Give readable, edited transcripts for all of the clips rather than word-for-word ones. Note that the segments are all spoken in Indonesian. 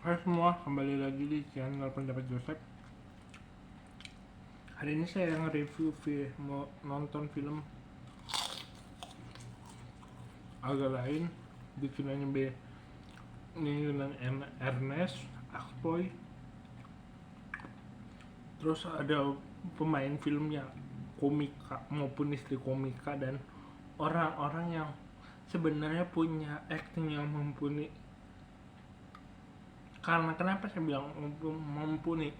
Hai semua, kembali lagi di channel Pendapat Joseph. Hari ini saya nge-review mau nonton film agak lain, bikinannya ini dengan Ernest Akpoy. Terus ada pemain filmnya komika maupun istri komika dan orang-orang yang sebenarnya punya acting yang mumpuni. Karena kenapa saya bilang mumpuni?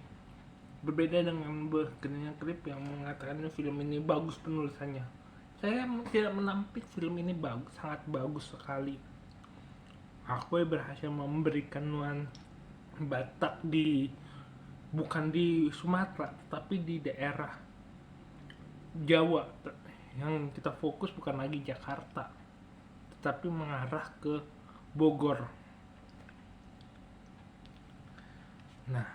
Berbeda dengan bekerjanya klip yang mengatakan film ini bagus penulisannya. Saya tidak menampik film ini sangat bagus sekali. Aku berhasil memberikan nuansa Batak bukan di Sumatera, tapi di daerah Jawa. Yang kita fokus bukan lagi Jakarta, tetapi mengarah ke Bogor. Nah,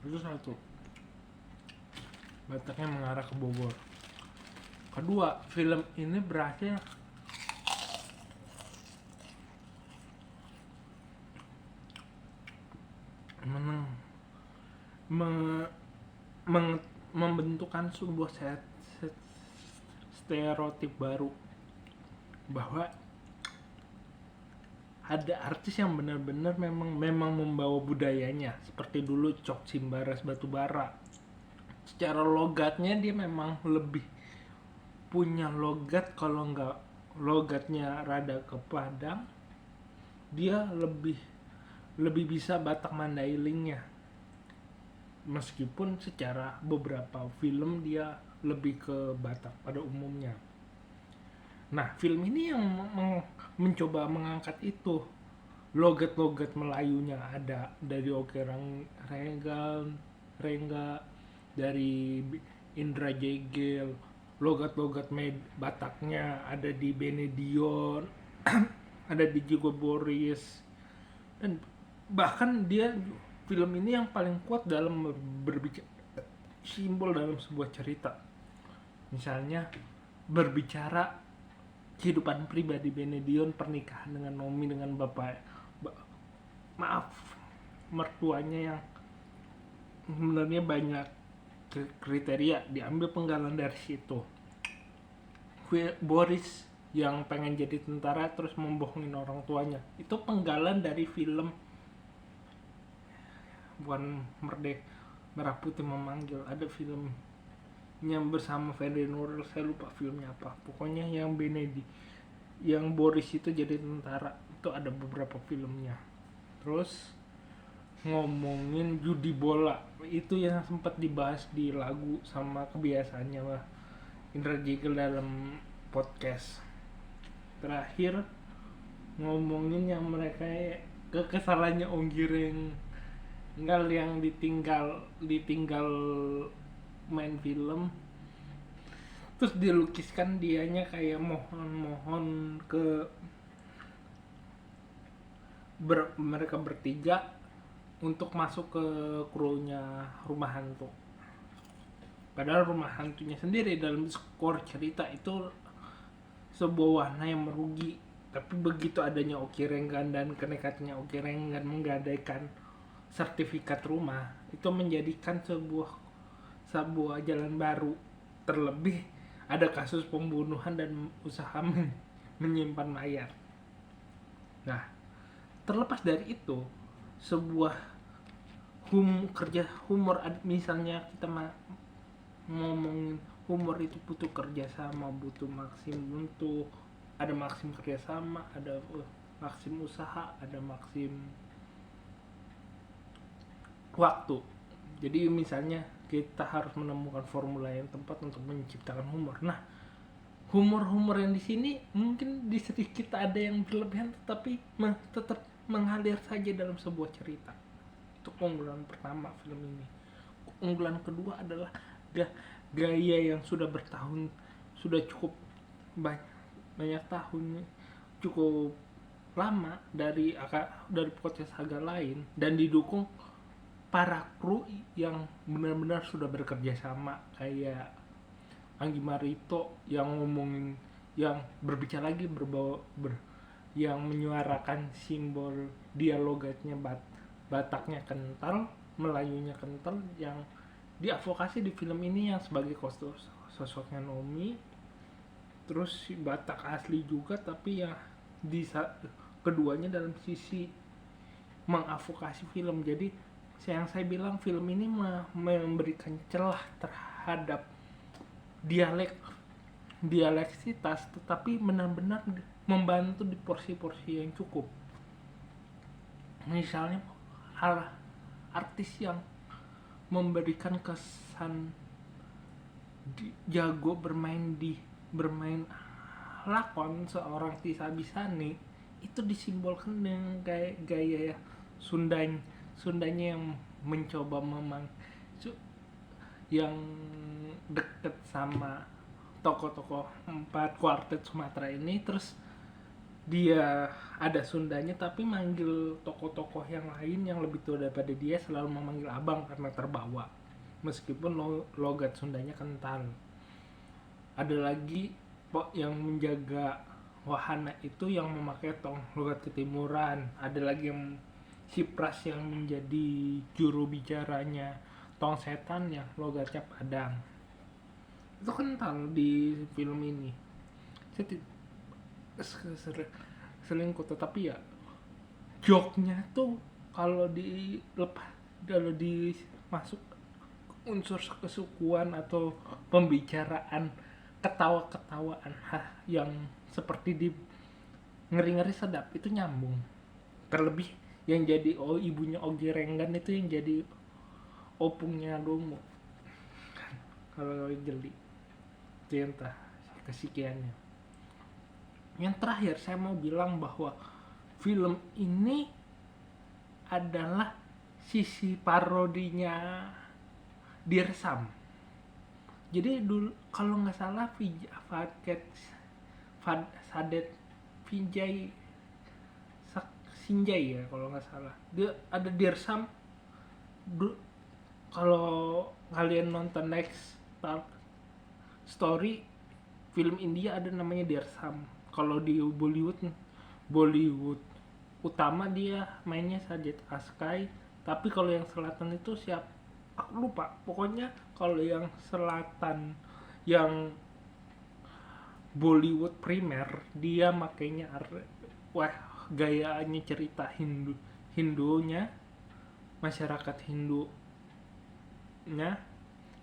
itu satu, Bataknya mengarah ke Bogor. Kedua, film ini berhasil membentukkan sebuah stereotip baru bahwa ada artis yang benar-benar memang membawa budayanya, seperti dulu Cok Simbaras Batubara. Secara logatnya dia memang lebih punya logat, kalau nggak logatnya rada ke Padang, dia lebih bisa Batak Mandailingnya. Meskipun secara beberapa film dia lebih ke Batak pada umumnya. Nah, film ini yang mencoba mengangkat itu. Logat-logat Melayunya ada dari Oke Rengga, dari Indra Jegel. Logat-logat Bataknya ada di Benedion, ada di Jigo Boris. Dan bahkan dia film ini yang paling kuat dalam berbicara simbol dalam sebuah cerita. Misalnya berbicara kehidupan pribadi Benedion, pernikahan dengan Nomi dengan mertuanya yang sebenarnya banyak kriteria, diambil penggalan dari situ. Boris yang pengen jadi tentara terus membohongin orang tuanya, itu penggalan dari film bukan Merah Putih Memanggil. Ada filmnya bersama Fede Nuril, saya lupa filmnya apa, pokoknya yang yang Boris itu jadi tentara, itu ada beberapa filmnya. Terus ngomongin judi bola, itu yang sempat dibahas di lagu sama kebiasaannya lah Indra Jegel dalam podcast. Terakhir ngomongin yang mereka kesalahannya Onggireng yang ditinggal main film, terus dilukiskan dianya kayak mohon ke mereka bertiga untuk masuk ke krunya Rumah Hantu. Padahal Rumah Hantunya sendiri dalam skor cerita itu sebuah warna yang merugi. Tapi begitu adanya Oki Renggan dan kenekatannya Oki Renggan menggadaikan sertifikat rumah, itu menjadikan sebuah jalan baru. Terlebih ada kasus pembunuhan dan usaha menyimpan mayat. Nah, terlepas dari itu, sebuah kerja humor, misalnya kita ngomongin humor itu butuh kerjasama, butuh ada maksim kerjasama, ada maksim usaha, ada maksim waktu. Jadi misalnya kita harus menemukan formula yang tepat untuk menciptakan humor. Nah, humor yang di sini mungkin di sedikit ada yang berlebihan, tetapi tetap mengalir saja dalam sebuah cerita. Itu keunggulan pertama film ini. Keunggulan kedua adalah gaya yang sudah cukup banyak tahun, cukup lama dari podcast agak lain, dan didukung para kru yang benar-benar sudah bekerja sama, kayak Anggi Marito yang ngomongin, yang berbicara lagi yang menyuarakan simbol dia logatnya Bataknya kental, Melayunya kental, yang diadvokasi di film ini yang sebagai sosoknya Nomi, terus si Batak asli juga, tapi ya di keduanya dalam sisi mengadvokasi film. Jadi yang saya bilang film ini memberikan celah terhadap dialeksitas, tetapi benar-benar membantu di porsi-porsi yang cukup. Misalnya artis yang memberikan kesan jago bermain lakon, seorang Tisa Bisani itu disimbolkan dengan gaya Sundanya yang mencoba yang deket sama tokoh-tokoh 4 kuartet Sumatera ini. Terus dia ada Sundanya tapi manggil tokoh-tokoh yang lain yang lebih tua daripada dia selalu memanggil abang karena terbawa, meskipun logat Sundanya kental. Ada lagi yang menjaga wahana itu yang memakai tong logat ketimuran. Ada lagi yang si Pras yang menjadi juru bicaranya Tong Setan yang logatnya Padang. Itu kental di film ini. Saya selingkuh, tetapi ya joknya tuh kalau dimasuk unsur kesukuan atau pembicaraan ketawa-ketawaan yang seperti di Ngeri-Ngeri Sedap itu nyambung. Terlebih yang jadi ibunya Ogi Renggan itu yang jadi opungnya Domo kalau jeli itu entah kesekiannya. Yang terakhir saya mau bilang bahwa film ini adalah sisi parodinya Dirsam. Jadi dulu kalau nggak salah Sadet Vijay Sinjai ya kalau nggak salah, dia ada Dirsam. Kalau kalian nonton Next Story film India ada namanya Dirsam. Kalau di Bollywood utama dia mainnya Sajid Askai, tapi kalau yang selatan itu aku lupa. Pokoknya kalau yang selatan yang Bollywood primer dia makainya gayanya cerita Hindunya, masyarakat Hindunya.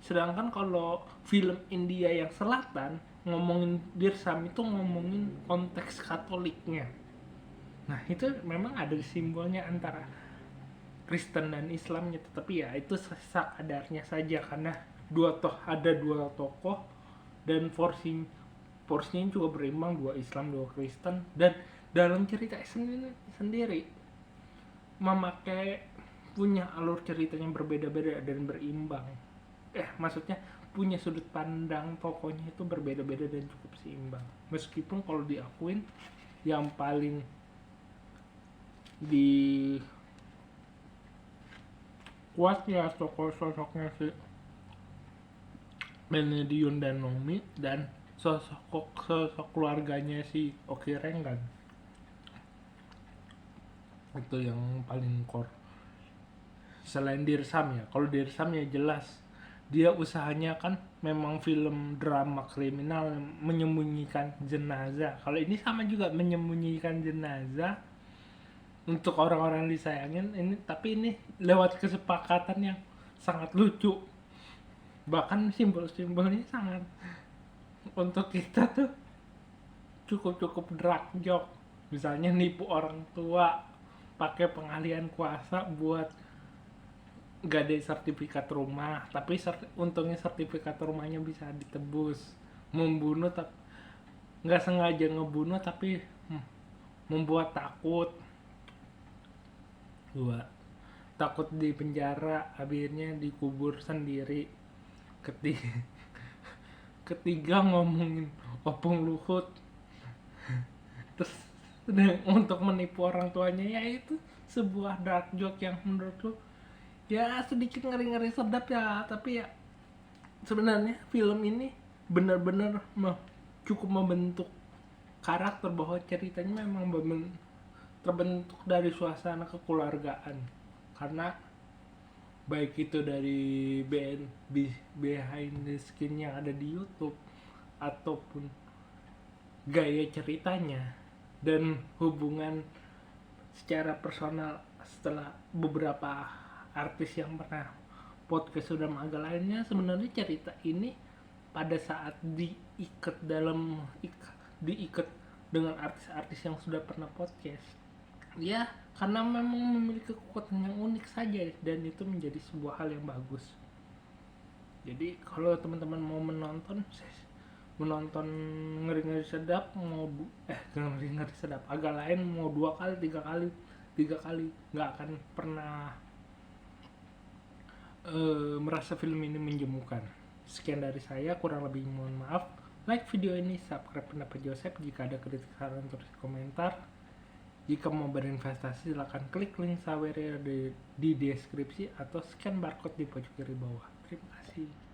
Sedangkan kalau film India yang selatan ngomongin Dirsam itu ngomongin konteks Katoliknya. Nah itu memang ada simbolnya antara Kristen dan Islamnya, tetapi ya itu sekadarnya saja karena ada dua tokoh dan porsinya juga berimbang, 2 Islam 2 Kristen, dan dalam cerita sendiri punya alur ceritanya berbeda-beda dan berimbang. Maksudnya punya sudut pandang tokohnya itu berbeda-beda dan cukup seimbang. Meskipun kalau diakuin yang paling kuat ya sosoknya si Benedion dan Nomi, dan sosok keluarganya si Oki Renggan. Itu yang paling core. Selain Dirsam ya, kalau Dirsam ya jelas dia usahanya kan memang film drama kriminal menyembunyikan jenazah. Kalau ini sama juga menyembunyikan jenazah untuk orang-orang disayangin ini, tapi ini lewat kesepakatan yang sangat lucu. Bahkan simbol-simbolnya sangat untuk kita tuh cukup drag joke. Misalnya nipu orang tua pakai pengalihan kuasa buat gade sertifikat rumah, tapi untungnya sertifikat rumahnya bisa ditebus. Membunuh nggak sengaja ngebunuh tapi membuat takut di penjara, akhirnya dikubur sendiri. Ketiga ngomongin Opung Luhut. Terus untuk menipu orang tuanya, ya itu sebuah dark joke yang menurut lu ya sedikit ngeri-ngeri sedap ya, tapi ya sebenarnya film ini benar-benar cukup membentuk karakter bahwa ceritanya memang terbentuk dari suasana kekeluargaan, karena baik itu dari behind the scene yang ada di YouTube ataupun gaya ceritanya dan hubungan secara personal setelah beberapa artis yang pernah podcast sudah magang lainnya. Sebenarnya cerita ini pada saat diikat dengan artis-artis yang sudah pernah podcast, ya karena memang memiliki kekuatan yang unik saja, dan itu menjadi sebuah hal yang bagus. Jadi kalau teman-teman mau menonton ngeri-ngeri sedap, ngeri-ngeri sedap agak lain, mau 2 kali 3 kali nggak akan pernah merasa film ini menjemukan. Sekian dari saya, kurang lebih mohon maaf. Like video ini, subscribe pendapat Joseph. Jika ada kritik saran tulis komentar. Jika mau berinvestasi silahkan klik link Saweria di deskripsi atau scan barcode di pojok kiri bawah. Terima kasih.